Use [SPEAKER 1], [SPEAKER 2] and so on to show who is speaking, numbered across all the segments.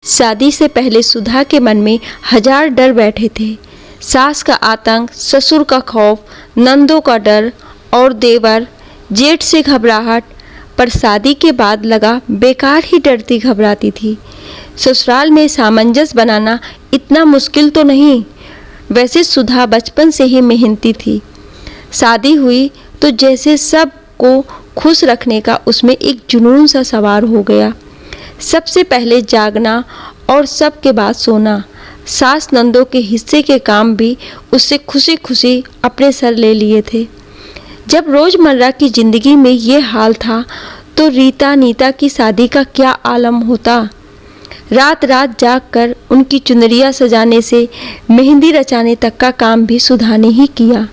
[SPEAKER 1] शादी से पहले सुधा के मन में हजार डर बैठे थे। सास का आतंक, ससुर का खौफ, नंदों का डर और देवर जेठ से घबराहट। पर शादी के बाद लगा बेकार ही डरती घबराती थी। ससुराल में सामंजस्य बनाना इतना मुश्किल तो नहीं। वैसे सुधा बचपन से ही मेहनती थी। शादी हुई तो जैसे सब को खुश रखने का उसमें एक जुनून सा सवार हो गया। सबसे पहले जागना और सबके बाद सोना। सास नंदों के हिस्से के काम भी उससे खुशी खुशी अपने सर ले लिए थे। जब रोज़मर्रा की ज़िंदगी में ये हाल था तो रीता नीता की शादी का क्या आलम होता। रात रात जाग कर उनकी चुनरिया सजाने से मेहंदी रचाने तक का काम भी सुधा ने ही किया।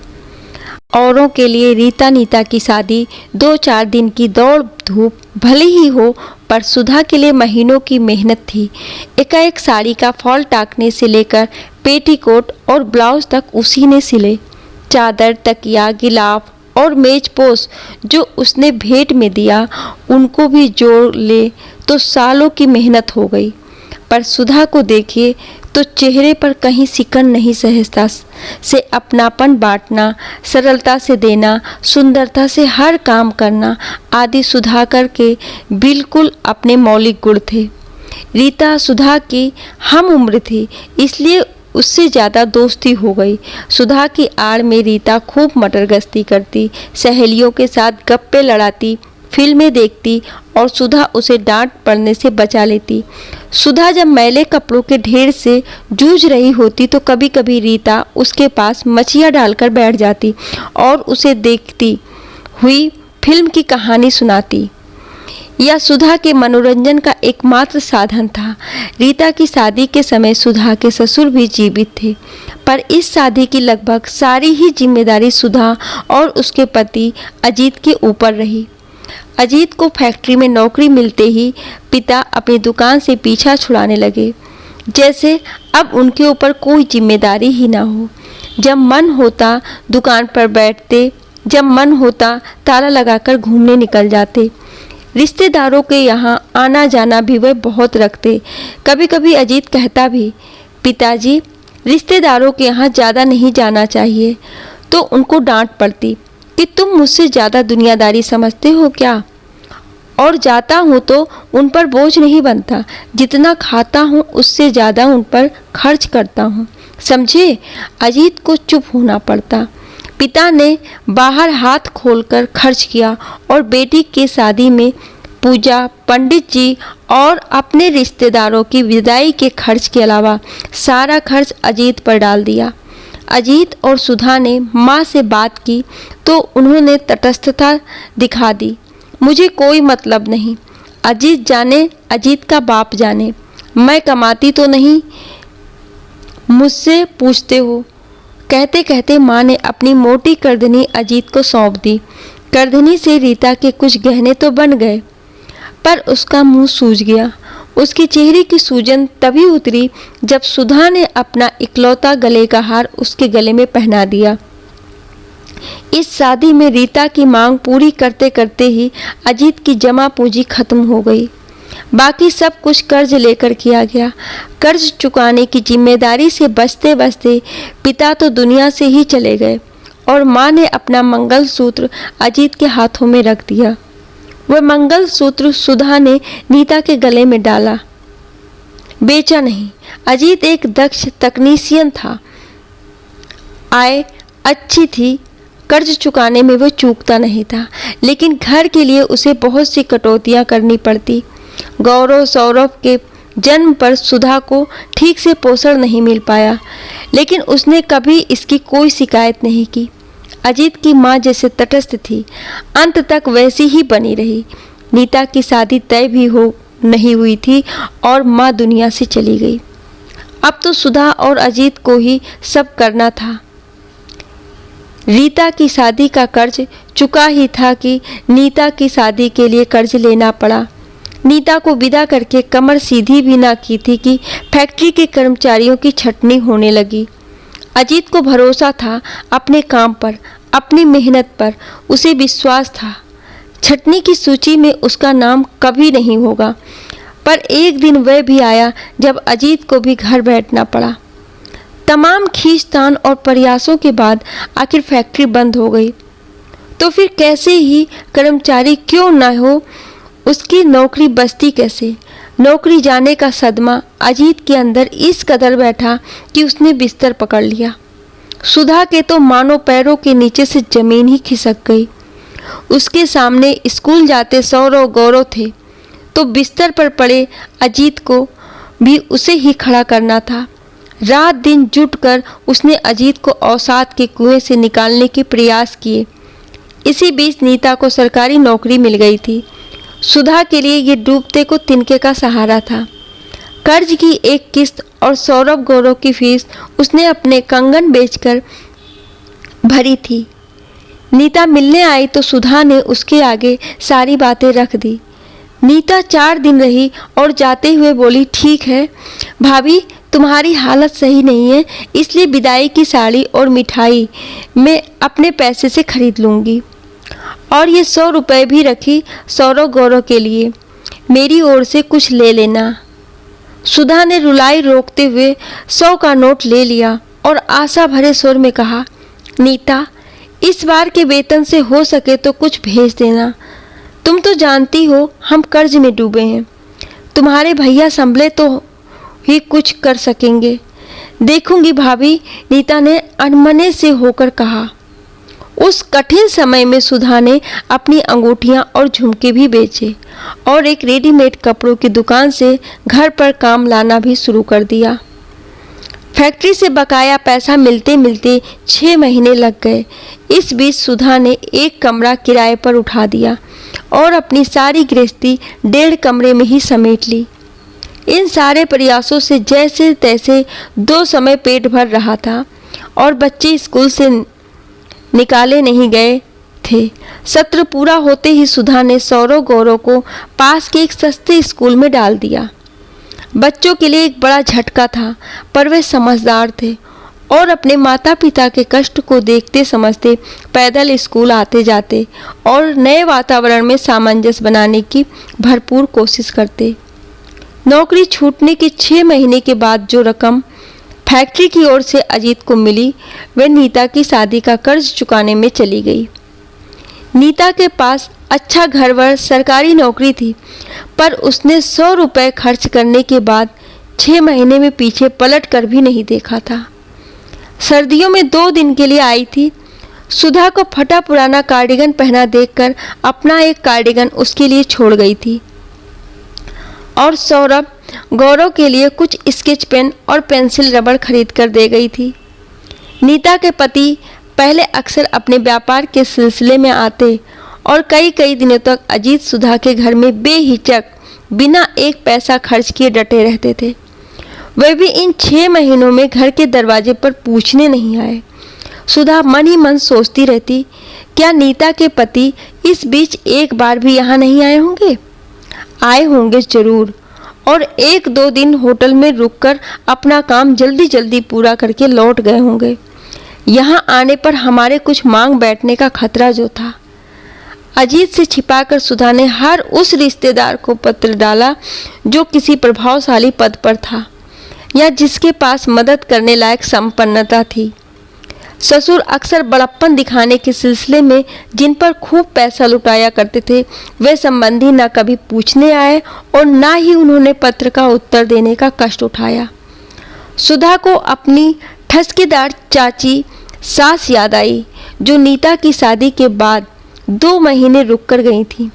[SPEAKER 1] औरों के लिए रीता नीता की शादी 2-4 दिन की दौड़ धूप भले ही हो, पर सुधा के लिए महीनों की मेहनत थी। एकाएक साड़ी का फॉल टाकने से लेकर पेटीकोट और ब्लाउज तक उसी ने सिले। चादर, तकिया, गिलाफ और मेजपोश जो उसने भेंट में दिया, उनको भी जोड़ ले तो सालों की मेहनत हो गई। पर सुधा को देखिए तो चेहरे पर कहीं सिकन नहीं। सहजता से अपनापन बांटना, सरलता से देना, सुंदरता से हर काम करना आदि सुधा के बिल्कुल अपने मौलिक गुण थे। रीता सुधा की हम उम्र थी, इसलिए उससे ज़्यादा दोस्ती हो गई। सुधा की आड़ में रीता खूब मटर गश्ती करती, सहेलियों के साथ गप्पे लड़ाती, फिल्में देखती और सुधा उसे डांट पड़ने से बचा लेती। सुधा जब मैले कपड़ों के ढेर से जूझ रही होती तो कभी कभी रीता उसके पास मछियाँ डालकर बैठ जाती और उसे देखती हुई फिल्म की कहानी सुनाती। यह सुधा के मनोरंजन का एकमात्र साधन था। रीता की शादी के समय सुधा के ससुर भी जीवित थे, पर इस शादी की लगभग सारी ही जिम्मेदारी सुधा और उसके पति अजीत के ऊपर रही। अजीत को फैक्ट्री में नौकरी मिलते ही पिता अपनी दुकान से पीछा छुड़ाने लगे, जैसे अब उनके ऊपर कोई जिम्मेदारी ही ना हो। जब मन होता दुकान पर बैठते, जब मन होता ताला लगाकर घूमने निकल जाते। रिश्तेदारों के यहाँ आना जाना भी वह बहुत रखते। कभी कभी अजीत कहता भी, पिताजी रिश्तेदारों के यहाँ ज़्यादा नहीं जाना चाहिए, तो उनको डांट पड़ती कि तुम मुझसे ज़्यादा दुनियादारी समझते हो क्या। और जाता हूँ तो उन पर बोझ नहीं बनता, जितना खाता हूँ उससे ज़्यादा उन पर खर्च करता हूँ, समझे। अजीत को चुप होना पड़ता। पिता ने बाहर हाथ खोलकर खर्च किया और बेटी की शादी में पूजा, पंडित जी और अपने रिश्तेदारों की विदाई के खर्च के अलावा सारा खर्च अजीत पर डाल दिया। अजीत और सुधा ने माँ से बात की तो उन्होंने तटस्थता दिखा दी। मुझे कोई मतलब नहीं, अजीत जाने, अजीत का बाप जाने, मैं कमाती तो नहीं, मुझसे पूछते हो। कहते कहते माँ ने अपनी मोटी करधनी अजीत को सौंप दी। करधनी से रीता के कुछ गहने तो बन गए, पर उसका मुंह सूज गया। उसके चेहरे की सूजन तभी उतरी जब सुधा ने अपना इकलौता गले का हार उसके गले में पहना दिया। इस शादी में रीता की मांग पूरी करते करते ही अजीत की जमा पूंजी खत्म हो गई। बाकी सब कुछ कर्ज लेकर किया गया। कर्ज चुकाने की जिम्मेदारी से बचते बचते पिता तो दुनिया से ही चले गए और माँ ने अपना मंगलसूत्र अजीत के हाथों में रख दिया। वह मंगलसूत्र सुधा ने नीता के गले में डाला, बेचा नहीं। अजीत एक दक्ष तकनीशियन था, आय अच्छी थी, कर्ज चुकाने में वह चूकता नहीं था, लेकिन घर के लिए उसे बहुत सी कटौतियाँ करनी पड़ती। गौरव सौरभ के जन्म पर सुधा को ठीक से पोषण नहीं मिल पाया, लेकिन उसने कभी इसकी कोई शिकायत नहीं की। अजीत की माँ जैसे तटस्थ थी, अंत तक वैसी ही बनी रही। नीता की शादी तय भी नहीं हुई थी और माँ दुनिया से चली गई। अब तो सुधा और अजीत को ही सब करना था। रीता की शादी का कर्ज चुका ही था कि नीता की शादी के लिए कर्ज लेना पड़ा। नीता को विदा करके कमर सीधी भी ना की थी कि फैक्ट्री के कर्मचारियों की छटनी होने लगी। अजीत को भरोसा था अपने काम पर, अपनी मेहनत पर, उसे विश्वास था छटनी की सूची में उसका नाम कभी नहीं होगा। पर एक दिन वह भी आया जब अजीत को भी घर बैठना पड़ा। तमाम खींचतान और प्रयासों के बाद आखिर फैक्ट्री बंद हो गई। तो फिर कैसे ही कर्मचारी क्यों न हो, उसकी नौकरी बचती कैसे? नौकरी जाने का सदमा अजीत के अंदर इस कदर बैठा कि उसने बिस्तर पकड़ लिया। सुधा के तो मानो पैरों के नीचे से जमीन ही खिसक गई। उसके सामने स्कूल जाते सौरव गौरव थे, तो बिस्तर पर पड़े अजीत को भी उसे ही खड़ा करना था। रात दिन जुटकर उसने अजीत को अवसाद के कुएं से निकालने के प्रयास किए। इसी बीच नीता को सरकारी नौकरी मिल गई थी। सुधा के लिए ये डूबते को तिनके का सहारा था। कर्ज की एक किस्त और सौरभ गौरव की फीस उसने अपने कंगन बेचकर भरी थी। नीता मिलने आई तो सुधा ने उसके आगे सारी बातें रख दी। नीता 4 दिन रही और जाते हुए बोली, ठीक है भाभी, तुम्हारी हालत सही नहीं है, इसलिए विदाई की साड़ी और मिठाई मैं अपने पैसे से खरीद लूँगी। और ये 100 रुपये भी रखी सौरव गौरव के लिए, मेरी ओर से कुछ ले लेना। सुधा ने रुलाई रोकते हुए 100 का नोट ले लिया और आशा भरे स्वर में कहा, नीता, इस बार के वेतन से हो सके तो कुछ भेज देना। तुम तो जानती हो हम कर्ज में डूबे हैं। तुम्हारे भैया संभले तो ही कुछ कर सकेंगे। देखूंगी भाभी, नीता ने अनमने से होकर कहा। उस कठिन समय में सुधा ने अपनी अंगूठियां और झुमके भी बेचे और एक रेडीमेड कपड़ों की दुकान से घर पर काम लाना भी शुरू कर दिया। फैक्ट्री से बकाया पैसा मिलते मिलते 6 महीने लग गए। इस बीच सुधा ने एक कमरा किराए पर उठा दिया और अपनी सारी गृहस्थी 1.5 कमरे में ही समेट ली। इन सारे प्रयासों से जैसे तैसे 2 समय पेट भर रहा था और बच्चे स्कूल से निकाले नहीं गए थे। सत्र पूरा होते ही सुधा ने सौरव गौरव को पास के एक सस्ते स्कूल में डाल दिया। बच्चों के लिए एक बड़ा झटका था, पर वे समझदार थे और अपने माता पिता के कष्ट को देखते समझते पैदल स्कूल आते जाते और नए वातावरण में सामंजस्य बनाने की भरपूर कोशिश करते। नौकरी छूटने के 6 महीने के बाद जो रकम फैक्ट्री की ओर से अजीत को मिली, वह नीता की शादी का कर्ज चुकाने में चली गई। नीता के पास अच्छा घर-वर, सरकारी नौकरी थी, पर उसने 100 रुपये खर्च करने के बाद 6 महीने में पीछे पलट कर भी नहीं देखा था। सर्दियों में 2 दिन के लिए आई थी। सुधा को फटा पुराना कार्डिगन पहना देखकर अपना एक कार्डिगन उसके लिए छोड़ गई थी और सौरभ गौरव के लिए कुछ स्केच पेन और पेंसिल रबड़ खरीद कर दे गई थी। नीता के पति पहले अक्सर अपने व्यापार के सिलसिले में आते और कई दिनों तक अजीत सुधा के घर में बेहिचक बिना एक पैसा खर्च किए डटे रहते थे। वे भी इन 6 महीनों में घर के दरवाजे पर पूछने नहीं आए। सुधा मन ही मन सोचती रहती, क्या नीता के पति इस बीच एक बार भी यहाँ नहीं आए होंगे? आए होंगे जरूर, और 1-2 दिन होटल में रुककर अपना काम जल्दी पूरा करके लौट गए होंगे। यहाँ आने पर हमारे कुछ मांग बैठने का खतरा जो था। अजीत से छिपाकर सुधा ने हर उस रिश्तेदार को पत्र डाला जो किसी प्रभावशाली पद पर था या जिसके पास मदद करने लायक संपन्नता थी। ससुर अक्सर बड़प्पन दिखाने के सिलसिले में जिन पर खूब पैसा लुटाया करते थे, वे संबंधी न कभी पूछने आए और न ही उन्होंने पत्र का उत्तर देने का कष्ट उठाया। सुधा को अपनी ठसकेदार चाची सास याद आई, जो नीता की शादी के बाद 2 महीने रुक कर गई थी।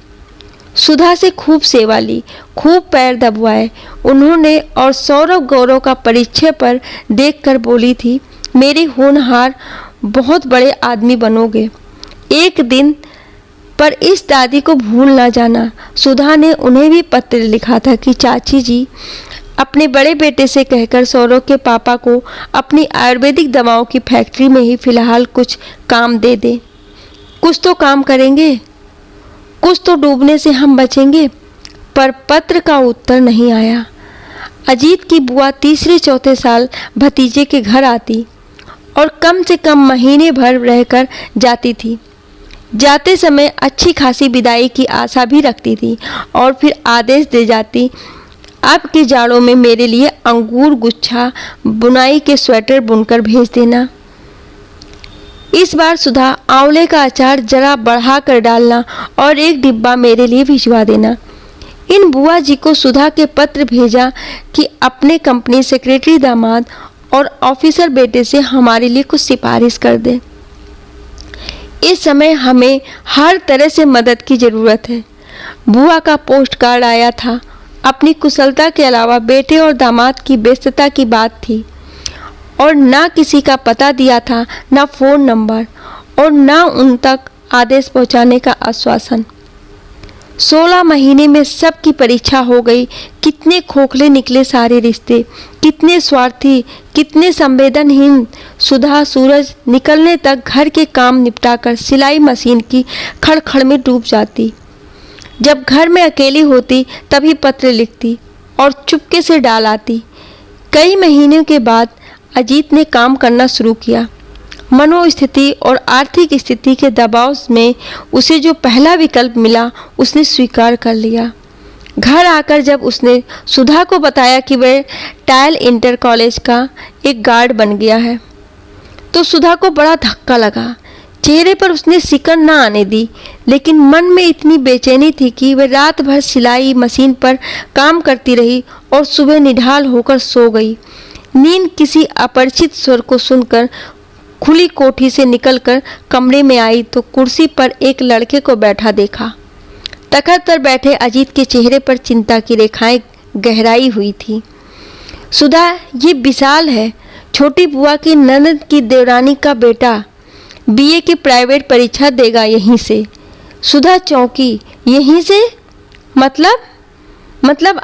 [SPEAKER 1] सुधा से खूब सेवा ली, खूब पैर दबवाए उन्होंने और सौरव गौरव का परिचय पर देखकर बोली थी, मेरे होनहार बहुत बड़े आदमी बनोगे एक दिन, पर इस दादी को भूल ना जाना। सुधा ने उन्हें भी पत्र लिखा था कि चाची जी अपने बड़े बेटे से कहकर सौरव के पापा को अपनी आयुर्वेदिक दवाओं की फैक्ट्री में ही फिलहाल कुछ काम दे दे। कुछ तो काम करेंगे, कुछ तो डूबने से हम बचेंगे। पर पत्र का उत्तर नहीं आया। अजीत की बुआ तीसरे चौथे साल भतीजे के घर आती और कम से कम महीने भर रहकर जाती थी। जाते समय अच्छी खासी विदाई की आशा भी रखती थी और फिर आदेश दे जाती अब के जाड़ों में मेरे लिए अंगूर गुच्छा बुनाई के स्वेटर बुनकर भेज देना। इस बार सुधा आंवले का अचार जरा बढ़ा कर डालना और एक डिब्बा मेरे लिए भिजवा देना। इन बुआ जी को सुधा के पत्र भेजा कि अपने कंपनी सेक्रेटरी दामाद और ऑफिसर बेटे से हमारे लिए कुछ सिफारिश कर दे। इस समय हमें हर तरह से मदद की ज़रूरत है। बुआ का पोस्ट कार्ड आया था। अपनी कुशलता के अलावा बेटे और दामाद की व्यस्तता की बात थी और ना किसी का पता दिया था, ना फ़ोन नंबर और ना उन तक आदेश पहुंचाने का आश्वासन। 16 महीने में सबकी परीक्षा हो गई। कितने खोखले निकले सारे रिश्ते, कितने स्वार्थी, कितने संवेदनहीन। सुधा सूरज निकलने तक घर के काम निपटाकर सिलाई मशीन की खड़खड़ में डूब जाती। जब घर में अकेली होती तभी पत्र लिखती और चुपके से डाल आती। कई महीनों के बाद अजीत ने काम करना शुरू किया। मनोस्थिति और आर्थिक स्थिति के दबाव में उसे जो पहला विकल्प मिला उसने स्वीकार कर लिया। घर आकर जब उसने सुधा को बताया कि वह टायल इंटर कॉलेज का एक गार्ड बन गया है तो सुधा को बड़ा धक्का लगा। चेहरे पर उसने सिकन ना आने दी, लेकिन मन में इतनी बेचैनी थी कि वह रात भर सिलाई मशीन पर काम करती रही और सुबह निढाल होकर सो गई। नींद किसी अपरिचित स्वर को सुनकर खुली कोठी से निकलकर कमरे में आई तो कुर्सी पर एक लड़के को बैठा देखा। तखत पर बैठे अजीत के चेहरे पर चिंता की रेखाएं गहराई हुई थी। सुधा, ये विशाल है, छोटी बुआ की ननद की देवरानी का बेटा, बीए की प्राइवेट परीक्षा देगा यहीं से। सुधा चौंकी। यहीं से? मतलब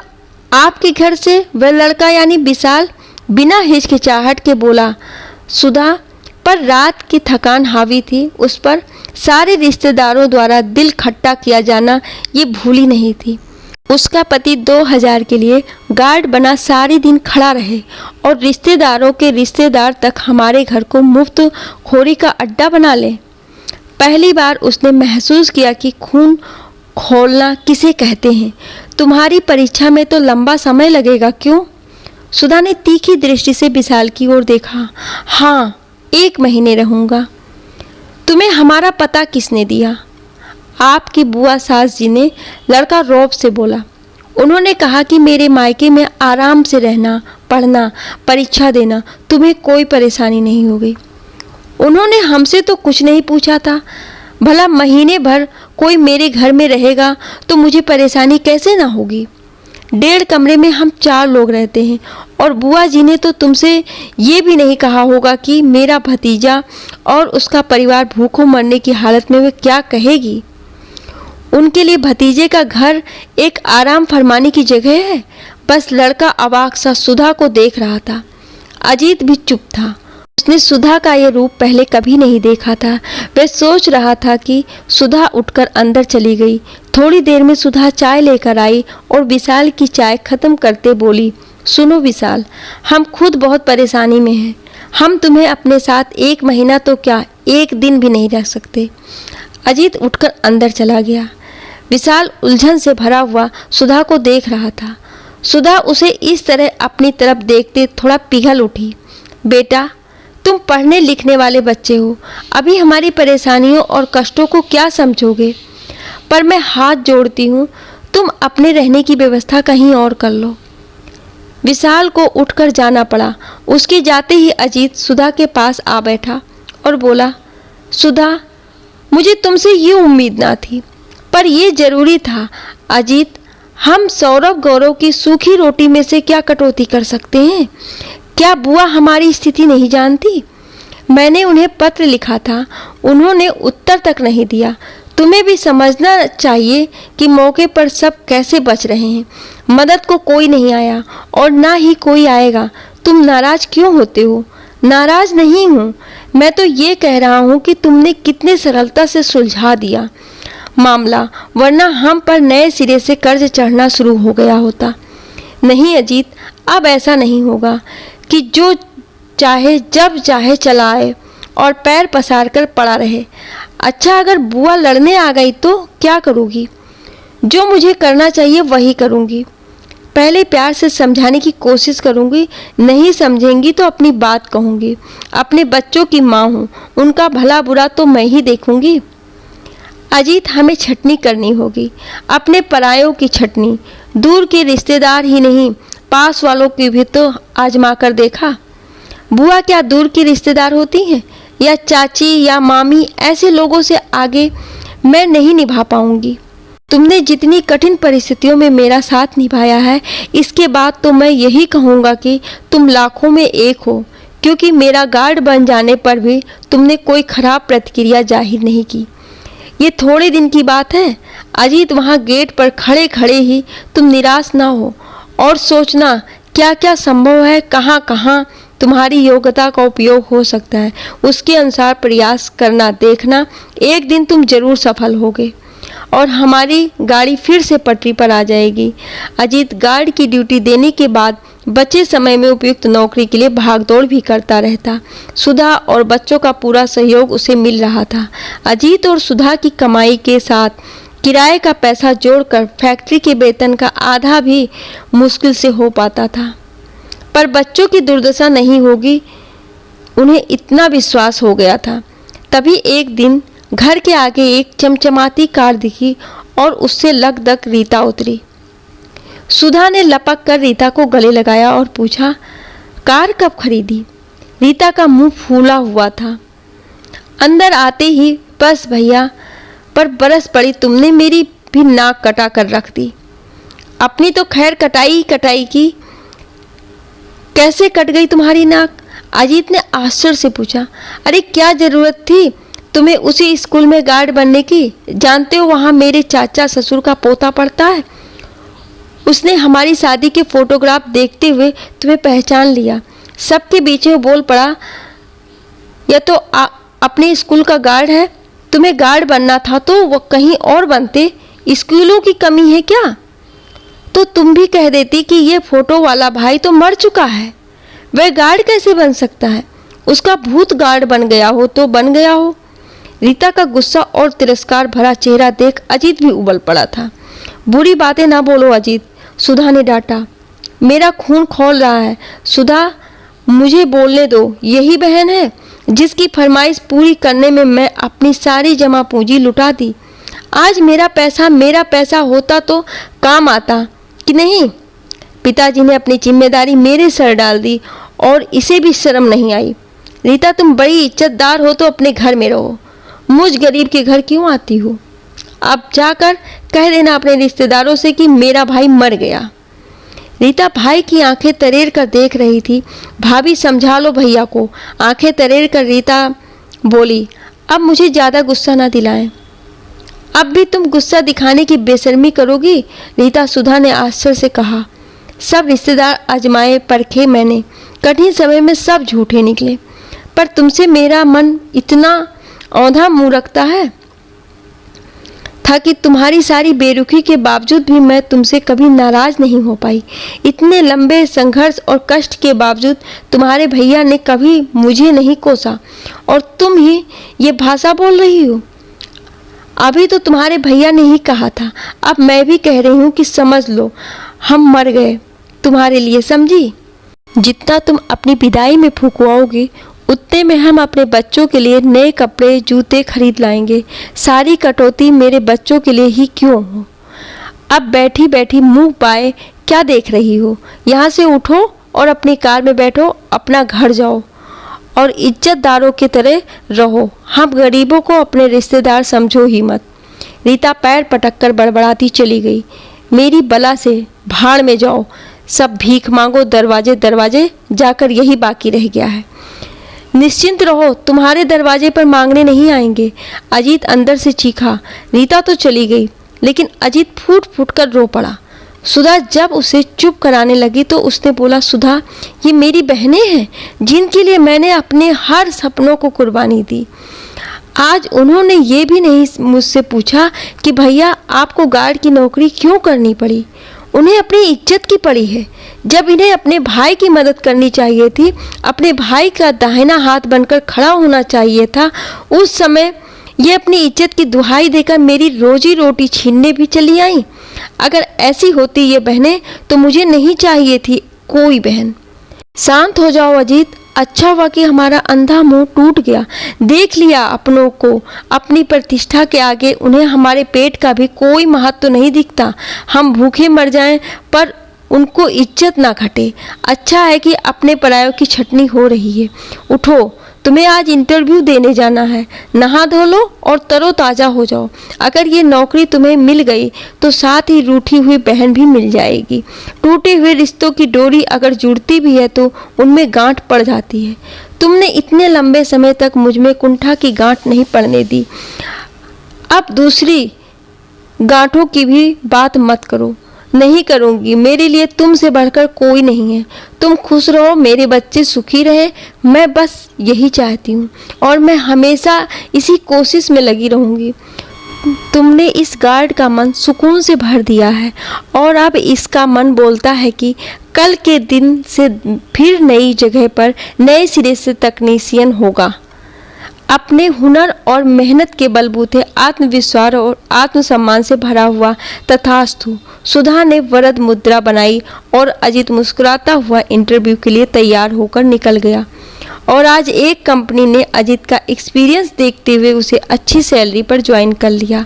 [SPEAKER 1] आपके घर से? वह लड़का यानी विशाल बिना हिचकिचाहट के बोला। सुधा पर रात की थकान हावी थी। उस पर सारे रिश्तेदारों द्वारा दिल खट्टा किया जाना ये भूली नहीं थी। उसका पति 2000 के लिए गार्ड बना सारे दिन खड़ा रहे और रिश्तेदारों के रिश्तेदार तक हमारे घर को मुफ्त खोरी का अड्डा बना ले। पहली बार उसने महसूस किया कि खून खोलना किसे कहते हैं। तुम्हारी परीक्षा में तो लंबा समय लगेगा, क्यों? सुधा ने तीखी दृष्टि से विशाल की ओर देखा। हाँ, 1 महीने रहूँगा। तुम्हें हमारा पता किसने दिया? आपकी बुआ सास जी ने, लड़का रौब से बोला। उन्होंने कहा कि मेरे मायके में आराम से रहना, पढ़ना, परीक्षा देना, तुम्हें कोई परेशानी नहीं होगी। उन्होंने हमसे तो कुछ नहीं पूछा था। भला महीने भर कोई मेरे घर में रहेगा तो मुझे परेशानी कैसे ना होगी? 1.5 कमरे में हम 4 लोग रहते हैं और बुआ जी ने तो तुमसे ये भी नहीं कहा होगा कि मेरा भतीजा और उसका परिवार भूखों मरने की हालत में वे क्या कहेगी। उनके लिए भतीजे का घर एक आराम फरमाने की जगह है। बस लड़का अवाक सा सुधा को देख रहा था। अजीत भी चुप था। उसने सुधा का ये रूप पहले कभी नहीं देखा था। वह सोच रहा था कि सुधा उठकर अंदर चली गई। थोड़ी देर में सुधा चाय लेकर आई और विशाल की चाय खत्म करते बोली, सुनो विशाल, हम खुद बहुत परेशानी में हैं। हम तुम्हें अपने साथ 1 महीना तो क्या 1 दिन भी नहीं रख सकते। अजीत उठकर अंदर चला गया। विशाल उलझन से भरा हुआ सुधा को देख रहा था। सुधा उसे इस तरह अपनी तरफ देखते थोड़ा पिघल उठी। बेटा, तुम पढ़ने लिखने वाले बच्चे हो, अभी हमारी परेशानियों और कष्टों को क्या समझोगे? पर मैं हाथ जोड़ती हूँ, तुम अपने रहने की व्यवस्था कहीं और कर लो। विशाल को उठकर जाना पड़ा। उसके जाते ही अजीत सुधा के पास आ बैठा और बोला, सुधा, मुझे तुमसे ये उम्मीद ना थी, पर यह जरूरी था। अजीत, हम सौरभ गौरव की सूखी रोटी में से क्या कटौती कर सकते हैं? क्या बुआ हमारी स्थिति नहीं जानती? मैंने उन्हें पत्र लिखा था, उन्होंने उत्तर तक नहीं दिया। तुम्हें भी समझना चाहिए कि मौके पर सब कैसे बच रहे हैं। मदद को कोई नहीं आया और ना ही कोई आएगा। तुम नाराज क्यों होते हो? नाराज नहीं हूँ, मैं तो ये कह रहा हूँ कि तुमने कितने सरलता से सुलझा दिया मामला, वरना हम पर नए सिरे से कर्ज चढ़ना शुरू हो गया होता। नहीं अजीत, अब ऐसा नहीं होगा कि जो चाहे जब चाहे चला आए और पैर पसार कर पड़ा रहे। अच्छा, अगर बुआ लड़ने आ गई तो क्या करोगी? जो मुझे करना चाहिए वही करूँगी। पहले प्यार से समझाने की कोशिश करूंगी, नहीं समझेंगी तो अपनी बात कहूंगी। अपने बच्चों की माँ हूँ, उनका भला बुरा तो मैं ही देखूंगी। अजीत, हमें छटनी करनी होगी, अपने परायों की छटनी। दूर के रिश्तेदार ही नहीं, पास वालों की भी तो आजमा कर देखा। बुआ क्या दूर की रिश्तेदार होती हैं? या चाची या मामी? ऐसे लोगों से आगे मैं नहीं निभा पाऊंगी। तुमने जितनी कठिन परिस्थितियों में मेरा साथ निभाया है, इसके बाद तो मैं यही कहूँगा कि तुम लाखों में एक हो, क्योंकि मेरा गार्ड बन जाने पर भी तुमने कोई खराब प्रतिक्रिया जाहिर नहीं की। ये थोड़े दिन की बात है अजीत। वहाँ गेट पर खड़े खड़े ही तुम निराश ना हो और सोचना क्या क्या संभव है, कहाँ कहाँ तुम्हारी योग्यता का उपयोग हो सकता है, उसके अनुसार प्रयास करना। देखना एक दिन तुम जरूर सफल होगे और हमारी गाड़ी फिर से पटरी पर आ जाएगी। अजीत गार्ड की ड्यूटी देने के बाद बचे समय में उपयुक्त नौकरी के लिए भागदौड़ भी करता रहता। सुधा और बच्चों का पूरा सहयोग उसे मिल रहा था। अजीत और सुधा की कमाई के साथ किराए का पैसा जोड़कर फैक्ट्री के वेतन का आधा भी मुश्किल से हो पाता था। पर बच्चों की दुर्दशा नहीं होगी, उन्हें इतना विश्वास हो गया था। तभी एक दिन घर के आगे एक चमचमाती कार दिखी और उससे लगदग रीता उतरी। सुधा ने लपक कर रीता को गले लगाया और पूछा, कार कब खरीदी? रीता का मुंह फूला हुआ था। अंदर आते ही, बस भैया, पर बरस पड़ी, तुमने मेरी भी नाक कटा कर रख दी। अपनी तो खैर कटाई कटाई की, कैसे कट गई तुम्हारी नाक? अजीत ने आश्चर्य से पूछा। अरे क्या जरूरत थी तुम्हें उसी स्कूल में गार्ड बनने की? जानते हो वहाँ मेरे चाचा ससुर का पोता पढ़ता है। उसने हमारी शादी के फोटोग्राफ देखते हुए तुम्हें पहचान लिया। सबके बीच में बोल पड़ा, यह तो अपने स्कूल का गार्ड है। तुम्हें गार्ड बनना था तो वो कहीं और बनते, स्कूलों की कमी है क्या? तो तुम भी कह देती कि ये फोटो वाला भाई तो मर चुका है, वह गार्ड कैसे बन सकता है? उसका भूत गार्ड बन गया हो तो बन गया हो। रीता का गुस्सा और तिरस्कार भरा चेहरा देख अजीत भी उबल पड़ा था। बुरी बातें ना बोलो अजीत, सुधा ने डांटा। मेरा खून खौल रहा है। सुधा, मुझे बोलने दो। यही बहन है जिसकी फरमाइश पूरी करने में मैं अपनी सारी जमा पूंजी लुटा दी। आज मेरा पैसा होता तो काम आता कि नहीं? पिताजी ने अपनी जिम्मेदारी मेरे सर डाल दी और इसे भी शर्म नहीं आई। रीता, तुम बड़ी इज्जतदार हो तो अपने घर में रहो, मुझ गरीब के घर क्यों आती हो? अब जाकर कह देना अपने रिश्तेदारों से कि मेरा भाई मर गया। रीता भाई की आंखें तरेर कर देख रही थी। भाभी समझा लो भैया को। आंखें तरेर कर रीता बोली, अब मुझे ज़्यादा गुस्सा ना दिलाएं। अब भी तुम गुस्सा दिखाने की बेशर्मी करोगी? रीता सुधा ने आश्चर्य से कहा। सब रिश्तेदार आजमाए परखे मैंने, कठिन समय में सब झूठे निकले, पर तुमसे मेरा मन इतना औंधा मुँह रखता है था कि तुम्हारी सारी बेरुखी के बावजूद भी मैं तुमसे कभी नाराज नहीं हो पाई। इतने लंबे संघर्ष और कष्ट के बावजूद तुम्हारे भैया ने कभी मुझे नहीं कोसा और तुम ही ये भाषा बोल रही हो। अभी तो तुम्हारे भैया ने ही कहा था, अब मैं भी कह रही हूँ कि समझ लो, हम मर गए तुम्हारे लिए, समझी? जितना तुम अपनी विदाई में फुकवाओगी उतने में हम अपने बच्चों के लिए नए कपड़े जूते खरीद लाएंगे। सारी कटौती मेरे बच्चों के लिए ही क्यों हो? अब बैठी बैठी मुंह पाए क्या देख रही हो? यहाँ से उठो और अपनी कार में बैठो, अपना घर जाओ और इज्जतदारों की तरह रहो। हम गरीबों को अपने रिश्तेदार समझो ही मत। रीता पैर पटक कर बड़बड़ाती चली गई। मेरी बला से भाड़ में जाओ, सब भीख मांगो, दरवाजे दरवाजे जाकर यही बाकी रह गया है। निश्चिंत रहो, तुम्हारे दरवाजे पर मांगने नहीं आएंगे। अजीत अंदर से चीखा। रीता तो चली गई, लेकिन अजीत फूट फूट कर रो पड़ा। सुधा जब उसे चुप कराने लगी तो उसने बोला, सुधा, ये मेरी बहनें हैं जिनके लिए मैंने अपने हर सपनों को कुर्बानी दी। आज उन्होंने ये भी नहीं मुझसे पूछा कि भैया आपको गार्ड की नौकरी क्यों करनी पड़ी। उन्हें अपनी इज्जत की पड़ी है। जब इन्हें अपने भाई की मदद करनी चाहिए थी, अपने भाई का दाहिना हाथ बनकर खड़ा होना चाहिए था, उस समय ये अपनी इज्जत की दुहाई देकर मेरी रोजी रोटी छीनने भी चली आई। अगर ऐसी होती ये बहनें तो मुझे नहीं चाहिए थी कोई बहन। शांत हो जाओ अजीत, अच्छा हुआ कि हमारा अंधा मुंह टूट गया। देख लिया अपनों को, अपनी प्रतिष्ठा के आगे उन्हें हमारे पेट का भी कोई महत्व नहीं दिखता। हम भूखे मर जाएं पर उनको इज्जत ना घटे। अच्छा है कि अपने परायों की छटनी हो रही है। उठो, तुम्हें आज इंटरव्यू देने जाना है। नहा धो लो और तरोताज़ा हो जाओ। अगर ये नौकरी तुम्हें मिल गई तो साथ ही रूठी हुई बहन भी मिल जाएगी। टूटे हुए रिश्तों की डोरी अगर जुड़ती भी है तो उनमें गांठ पड़ जाती है। तुमने इतने लंबे समय तक मुझ में कुंठा की गांठ नहीं पड़ने दी। अब दूसरी गांठों की भी बात मत करो। नहीं करूंगी, मेरे लिए तुमसे बढ़कर कोई नहीं है। तुम खुश रहो, मेरे बच्चे सुखी रहे, मैं बस यही चाहती हूँ और मैं हमेशा इसी कोशिश में लगी रहूंगी। तुमने इस गार्ड का मन सुकून से भर दिया है और अब इसका मन बोलता है कि कल के दिन से फिर नई जगह पर नए सिरे से तकनीशियन होगा। अपने हुनर और मेहनत के बलबूते आत्मविश्वास और आत्मसम्मान से भरा हुआ तथास्तु। सुधा ने वरद मुद्रा बनाई और अजीत मुस्कुराता हुआ इंटरव्यू के लिए तैयार होकर निकल गया। और आज एक कंपनी ने अजीत का एक्सपीरियंस देखते हुए उसे अच्छी सैलरी पर ज्वाइन कर लिया।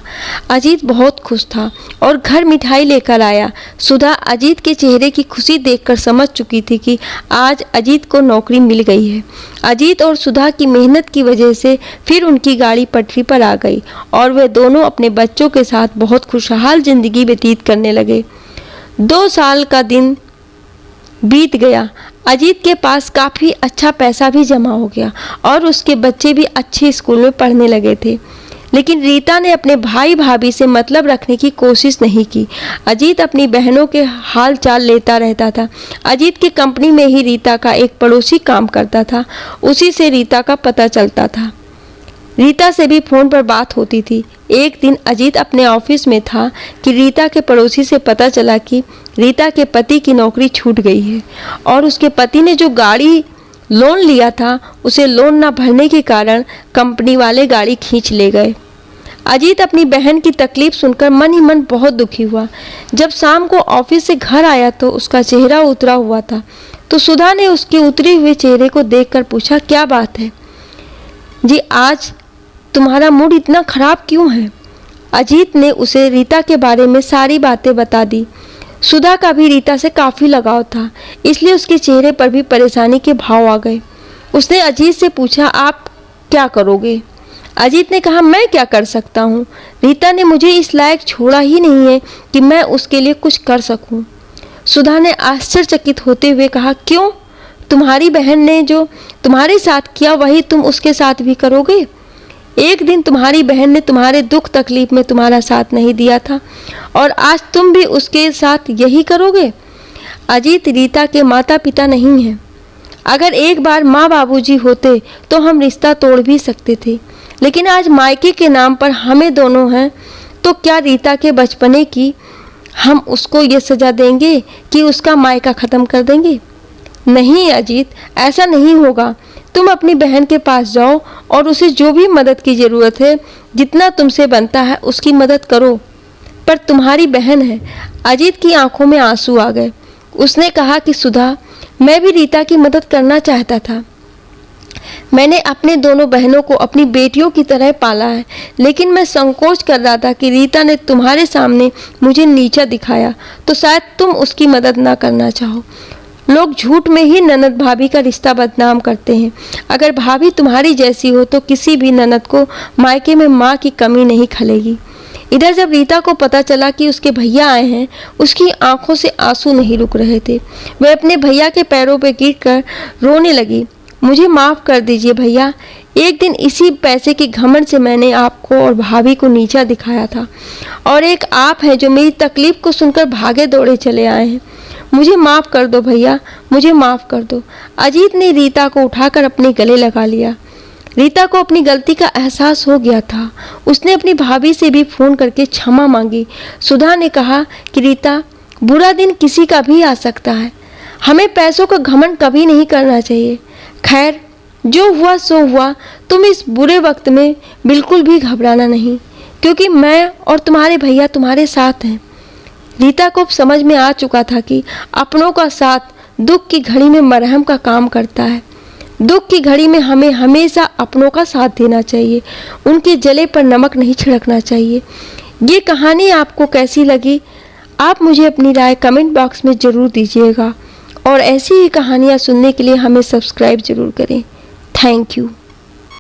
[SPEAKER 1] अजीत बहुत खुश था और घर मिठाई लेकर आया। सुधा अजीत के चेहरे की खुशी देखकर समझ चुकी थी कि आज अजीत को नौकरी मिल गई है। अजीत और सुधा की मेहनत की वजह से फिर उनकी गाड़ी पटरी पर आ गई और वे दोनों अपने बच्चों के साथ बहुत खुशहाल जिंदगी व्यतीत करने लगे। 2 साल का दिन बीत गया। अजीत के पास काफ़ी अच्छा पैसा भी जमा हो गया और उसके बच्चे भी अच्छे स्कूल में पढ़ने लगे थे। लेकिन रीता ने अपने भाई भाभी से मतलब रखने की कोशिश नहीं की। अजीत अपनी बहनों के हाल चाल लेता रहता था। अजीत की कंपनी में ही रीता का एक पड़ोसी काम करता था, उसी से रीता का पता चलता था। रीता से भी फ़ोन पर बात होती थी। एक दिन अजीत अपने ऑफिस में था कि रीता के पड़ोसी से पता चला कि रीता के पति की नौकरी छूट गई है और उसके पति ने जो गाड़ी लोन लिया था उसे लोन न भरने के कारण कंपनी वाले गाड़ी खींच ले गए। अजीत अपनी बहन की तकलीफ सुनकर मन ही मन बहुत दुखी हुआ। जब शाम को ऑफिस से घर आया तो उसका चेहरा उतरा हुआ था। तो सुधा ने उसके उतरे हुए चेहरे को देखकर पूछा, क्या बात है जी, आज तुम्हारा मूड इतना खराब क्यों है? अजीत ने उसे रीता के बारे में सारी बातें बता दी। सुधा का भी रीता से काफ़ी लगाव था, इसलिए उसके चेहरे पर भी परेशानी के भाव आ गए। उसने अजीत से पूछा, आप क्या करोगे? अजीत ने कहा, मैं क्या कर सकता हूँ? रीता ने मुझे इस लायक छोड़ा ही नहीं है कि मैं उसके लिए कुछ कर सकूँ। सुधा ने आश्चर्यचकित होते हुए कहा, क्यों? तुम्हारी बहन ने जो तुम्हारे साथ किया वही तुम उसके साथ भी करोगे? एक दिन तुम्हारी बहन ने तुम्हारे दुख तकलीफ में तुम्हारा साथ नहीं दिया था और आज तुम भी उसके साथ यही करोगे? अजीत रीता के माता पिता नहीं हैं। अगर एक बार माँ बाबूजी होते तो हम रिश्ता तोड़ भी सकते थे, लेकिन आज मायके के नाम पर हमें दोनों हैं, तो क्या रीता के बचपने की हम उसको ये सजा देंगे कि उसका मायका ख़त्म कर देंगे? नहीं अजीत, ऐसा नहीं होगा। तुम अपनी बहन के पास जाओ और उसे जो भी मदद की ज़रूरत है, जितना तुमसे बनता है उसकी मदद करो। पर तुम्हारी बहन है। अजीत की आंखों में आंसू आ गए। उसने कहा कि सुधा, मैं भी रीता की मदद करना चाहता था। मैंने अपने दोनों बहनों को अपनी बेटियों की तरह पाला है, लेकिन मैं संकोच कर रहा था कि रीता ने तुम्हारे सामने मुझे नीचा दिखाया तो शायद तुम उसकी मदद ना करना चाहो। लोग झूठ में ही ननद भाभी का रिश्ता बदनाम करते हैं। अगर भाभी तुम्हारी जैसी हो तो किसी भी ननद को मायके में माँ की कमी नहीं खलेगी। इधर जब रीता को पता चला कि उसके भैया आए हैं, उसकी आंखों से आंसू नहीं रुक रहे थे। वह अपने भैया के पैरों पर गिरकर रोने लगी। मुझे माफ़ कर दीजिए भैया, एक दिन इसी पैसे के घमंड से मैंने आपको और भाभी को नीचा दिखाया था और एक आप हैं जो मेरी तकलीफ को सुनकर भागे दौड़े चले आए हैं। मुझे माफ़ कर दो भैया, मुझे माफ़ कर दो। अजीत ने रीता को उठाकर अपने गले लगा लिया। रीता को अपनी गलती का एहसास हो गया था। उसने अपनी भाभी से भी फ़ोन करके क्षमा मांगी। सुधा ने कहा कि रीता, बुरा दिन किसी का भी आ सकता है, हमें पैसों का घमंड कभी नहीं करना चाहिए। खैर, जो हुआ सो हुआ। तुम इस बुरे वक्त में बिल्कुल भी घबराना नहीं, क्योंकि मैं और तुम्हारे भैया तुम्हारे साथ हैं। रीता को अब समझ में आ चुका था कि अपनों का साथ दुख की घड़ी में मरहम का काम करता है। दुख की घड़ी में हमें हमेशा अपनों का साथ देना चाहिए, उनके जले पर नमक नहीं छिड़कना चाहिए। ये कहानी आपको कैसी लगी, आप मुझे अपनी राय कमेंट बॉक्स में ज़रूर दीजिएगा और ऐसी ही कहानियाँ सुनने के लिए हमें सब्सक्राइब ज़रूर करें। Thank you.